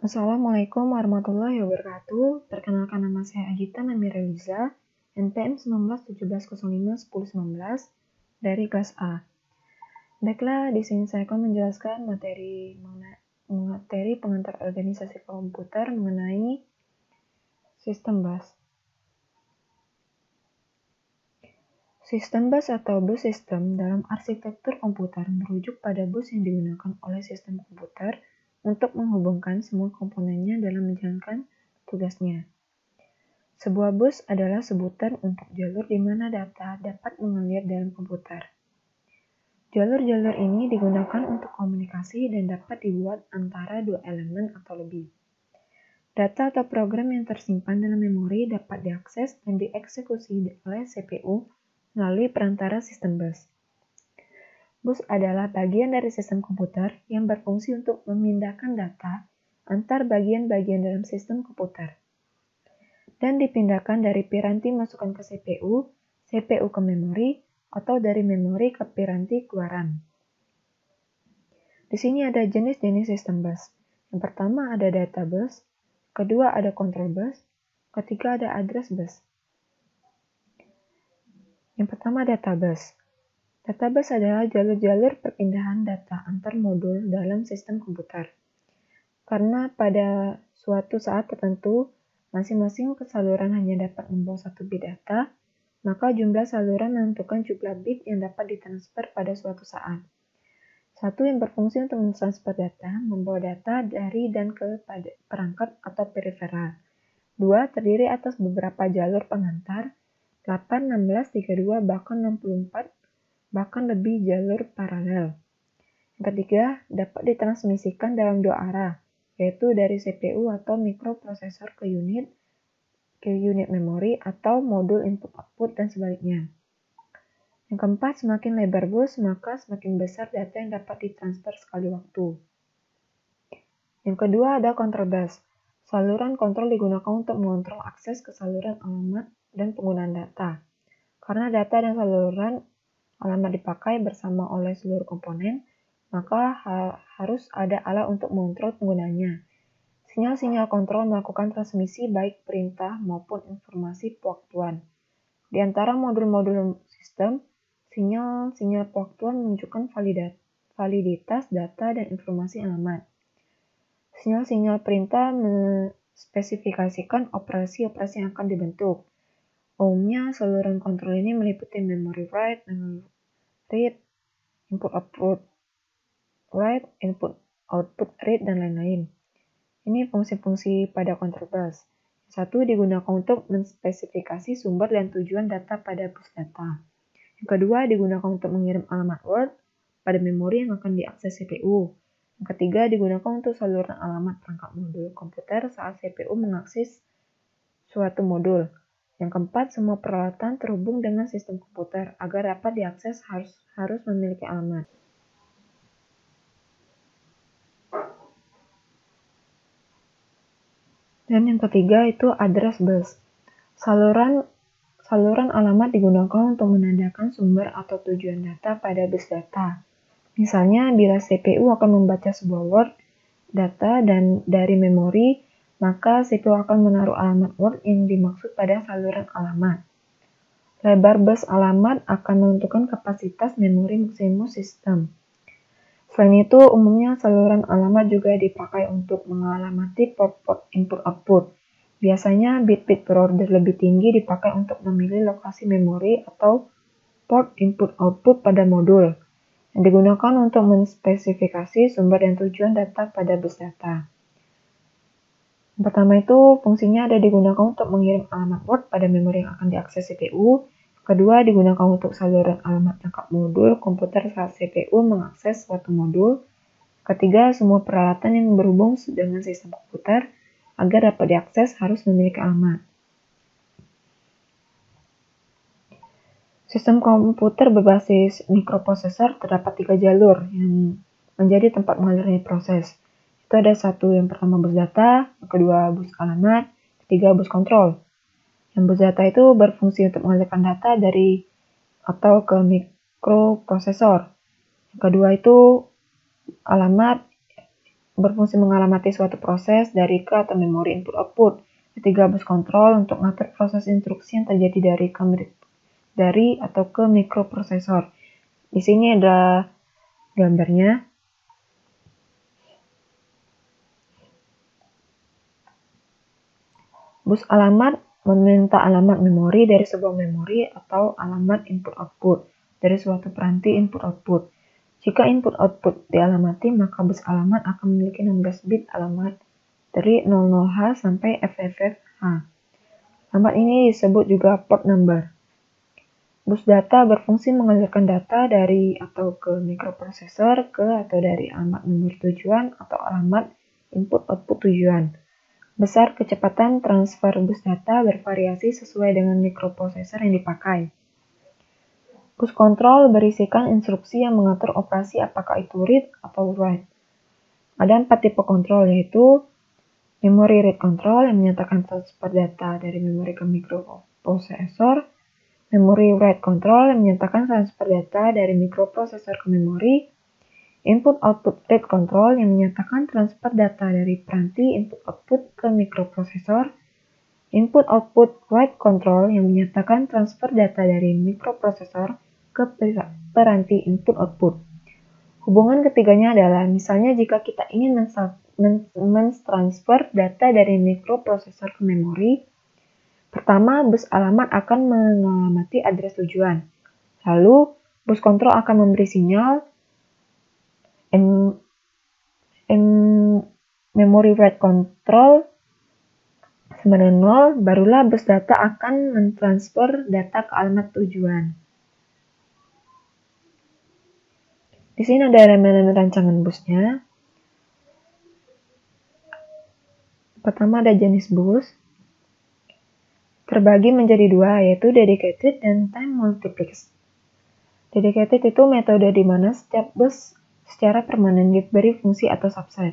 Assalamualaikum warahmatullahi wabarakatuh. Perkenalkan, nama saya Agita Namireliza, NPM 1917051019 dari kelas A. Baiklah, di sini saya akan menjelaskan materi pengantar organisasi komputer mengenai sistem bus. Sistem bus atau bus sistem dalam arsitektur komputer merujuk pada bus yang digunakan oleh sistem komputer untuk menghubungkan semua komponennya dalam menjalankan tugasnya. Sebuah bus adalah sebutan untuk jalur di mana data dapat mengalir dalam komputer. Jalur-jalur ini digunakan untuk komunikasi dan dapat dibuat antara dua elemen atau lebih. Data atau program yang tersimpan dalam memori dapat diakses dan dieksekusi oleh CPU melalui perantara sistem bus. Bus adalah bagian dari sistem komputer yang berfungsi untuk memindahkan data antar bagian-bagian dalam sistem komputer dan dipindahkan dari piranti masukan ke CPU, CPU ke memori, atau dari memori ke piranti keluaran. Di sini ada jenis-jenis sistem bus. Yang pertama ada data bus, kedua ada control bus, ketiga ada address bus. Yang pertama data bus. Data bus adalah jalur-jalur perpindahan data antar modul dalam sistem komputer. Karena pada suatu saat tertentu, masing-masing saluran hanya dapat membawa satu bit data, maka jumlah saluran menentukan jumlah bit yang dapat ditransfer pada suatu saat. Satu yang berfungsi untuk mentransfer data, membawa data dari dan ke perangkat atau periferal. Dua, terdiri atas beberapa jalur pengantar, 8, 16, 32, bahkan 64, bahkan lebih jalur paralel. Yang ketiga, dapat ditransmisikan dalam dua arah, yaitu dari CPU atau mikroprosesor ke unit memori atau modul input-output dan sebaliknya. Yang keempat, semakin lebar bus, maka semakin besar data yang dapat ditransfer sekali waktu. Yang kedua ada control bus. Saluran kontrol digunakan untuk mengontrol akses ke saluran alamat dan penggunaan data. Karena data dan saluran alamat dipakai bersama oleh seluruh komponen, maka harus ada alat untuk mengontrol penggunanya. Sinyal-sinyal kontrol melakukan transmisi baik perintah maupun informasi pewaktuan. Di antara modul-modul sistem, sinyal-sinyal pewaktuan menunjukkan validitas data dan informasi alamat. Sinyal-sinyal perintah menspesifikasikan operasi-operasi yang akan dibentuk. Umumnya, saluran kontrol ini meliputi memory write, memory read, input-output write, input-output read, dan lain-lain. Ini fungsi-fungsi pada control bus. Satu, digunakan untuk menspesifikasi sumber dan tujuan data pada bus data. Yang kedua, digunakan untuk mengirim alamat Word pada memori yang akan diakses CPU. Yang ketiga, digunakan untuk saluran alamat perangkat modul komputer saat CPU mengakses suatu modul. Yang keempat, semua peralatan terhubung dengan sistem komputer. Agar dapat diakses harus memiliki alamat. Dan yang ketiga itu address bus. Saluran alamat digunakan untuk menandakan sumber atau tujuan data pada bus data. Misalnya, bila CPU akan membaca sebuah Word data dan dari memori, maka CPU akan menaruh alamat Word yang dimaksud pada saluran alamat. Lebar bus alamat akan menentukan kapasitas memori maksimum sistem. Selain itu, umumnya saluran alamat juga dipakai untuk mengalamati port-port input-output. Biasanya bit-bit berorder lebih tinggi dipakai untuk memilih lokasi memori atau port input-output pada modul, yang digunakan untuk menspesifikasi sumber dan tujuan data pada bus data. Yang pertama itu, fungsinya ada digunakan untuk mengirim alamat Word pada memori yang akan diakses CPU. Kedua, digunakan untuk saluran alamat perangkat modul komputer saat CPU mengakses suatu modul. Ketiga, semua peralatan yang berhubung dengan sistem komputer agar dapat diakses harus memiliki alamat. Sistem komputer berbasis mikroprosesor terdapat 3 jalur yang menjadi tempat mengalirnya proses. Itu ada satu, yang pertama bus data, yang kedua bus alamat, ketiga bus kontrol. Yang bus data itu berfungsi untuk mengalirkan data dari atau ke mikroprosesor. Yang kedua itu alamat berfungsi mengalamati suatu proses dari ke atau memori input-output. Ketiga, bus kontrol untuk mengatur proses instruksi yang terjadi dari atau ke mikroprosesor. Di sini ada gambarnya. Bus alamat meminta alamat memori dari sebuah memori atau alamat input-output dari suatu peranti input-output. Jika input-output dialamati, maka bus alamat akan memiliki 16 bit alamat dari 00H sampai FFFH. Alamat ini disebut juga port number. Bus data berfungsi mengalirkan data dari atau ke mikroprosesor ke atau dari alamat memori tujuan atau alamat input-output tujuan. Besar kecepatan transfer bus data bervariasi sesuai dengan mikroprosesor yang dipakai. Bus kontrol berisikan instruksi yang mengatur operasi apakah itu read atau write. Ada 4 tipe kontrol, yaitu memory read control yang menyatakan transfer data dari memori ke mikroprosesor, memory write control yang menyatakan transfer data dari mikroprosesor ke memori, input-output read control yang menyatakan transfer data dari peranti input-output ke mikroprosesor, input-output write control yang menyatakan transfer data dari mikroprosesor ke peranti input-output. Hubungan ketiganya adalah misalnya jika kita ingin mentransfer data dari mikroprosesor ke memori, pertama bus alamat akan mengalamati address tujuan. Lalu bus kontrol akan memberi sinyal memory write control sama dengan 0, barulah bus data akan mentransfer data ke alamat tujuan. Di sini ada elemen-elemen rancangan busnya. Pertama ada jenis bus. Terbagi menjadi dua, yaitu dedicated dan time multiplex. Dedicated itu metode di mana setiap bus secara permanen diberi fungsi atau subset.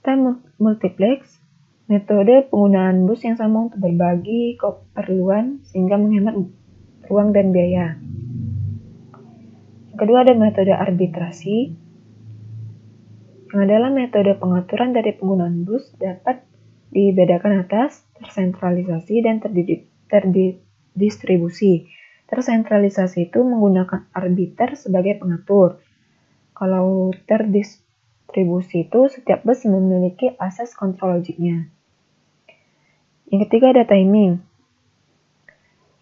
Time multiplex, metode penggunaan bus yang sama untuk berbagi keperluan sehingga menghemat ruang dan biaya. Yang kedua ada metode arbitrasi, yang adalah metode pengaturan dari penggunaan bus dapat dibedakan atas tersentralisasi dan terdistribusi. Tersentralisasi itu menggunakan arbiter sebagai pengatur. Kalau terdistribusi itu setiap bus memiliki akses kontrol logiknya. Yang ketiga ada timing.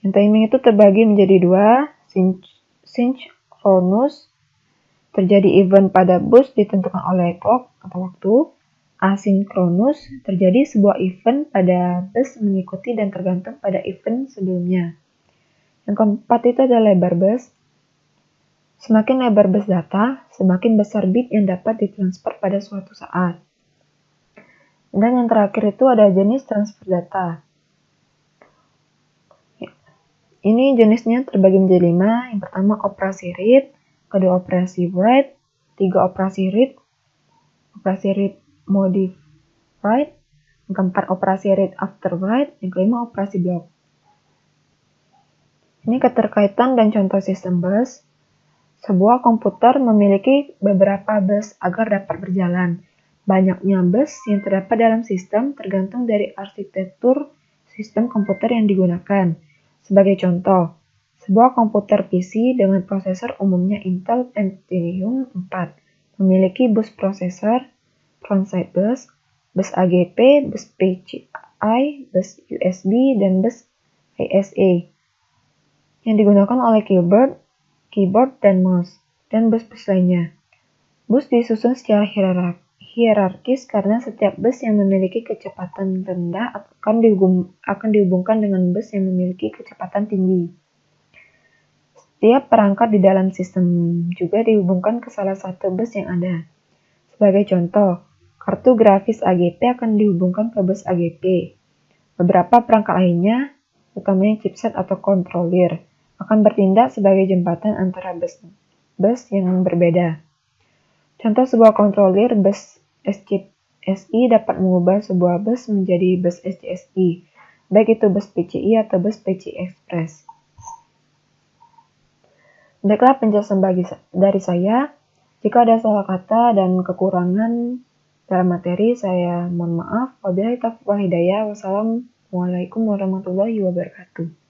Yang timing itu terbagi menjadi dua, synchronous, terjadi event pada bus ditentukan oleh clock atau waktu. Asinkronus, terjadi sebuah event pada bus mengikuti dan tergantung pada event sebelumnya. Yang keempat itu ada lebar bus. Semakin lebar bus data, semakin besar bit yang dapat ditransfer pada suatu saat. Dan yang terakhir itu ada jenis transfer data. Ini jenisnya terbagi menjadi 5. Yang pertama operasi read, kedua operasi write, 3 operasi read modify, yang keempat operasi read after write, yang kelima operasi block. Ini keterkaitan dan contoh sistem bus. Sebuah komputer memiliki beberapa bus agar dapat berjalan. Banyaknya bus yang terdapat dalam sistem tergantung dari arsitektur sistem komputer yang digunakan. Sebagai contoh, sebuah komputer PC dengan prosesor umumnya Intel Pentium 4 memiliki bus prosesor, frontside bus, bus AGP, bus PCI, bus USB, dan bus ISA yang digunakan oleh keyboard dan mouse, dan bus-bus lainnya. Bus disusun secara hierarkis karena setiap bus yang memiliki kecepatan rendah akan dihubungkan dengan bus yang memiliki kecepatan tinggi. Setiap perangkat di dalam sistem juga dihubungkan ke salah satu bus yang ada. Sebagai contoh, kartu grafis AGP akan dihubungkan ke bus AGP. Beberapa perangkat lainnya, utamanya chipset atau controller, akan bertindak sebagai jembatan antara bus yang berbeda. Contoh sebuah controller bus SCSI dapat mengubah sebuah bus menjadi bus SCSI, baik itu bus PCI atau bus PCI Express. Baiklah penjelasan dari saya. Jika ada salah kata dan kekurangan, Dalam materi saya mohon maaf. Wabillahi taufiq wal hidayah. Wassalamualaikum warahmatullahi wabarakatuh.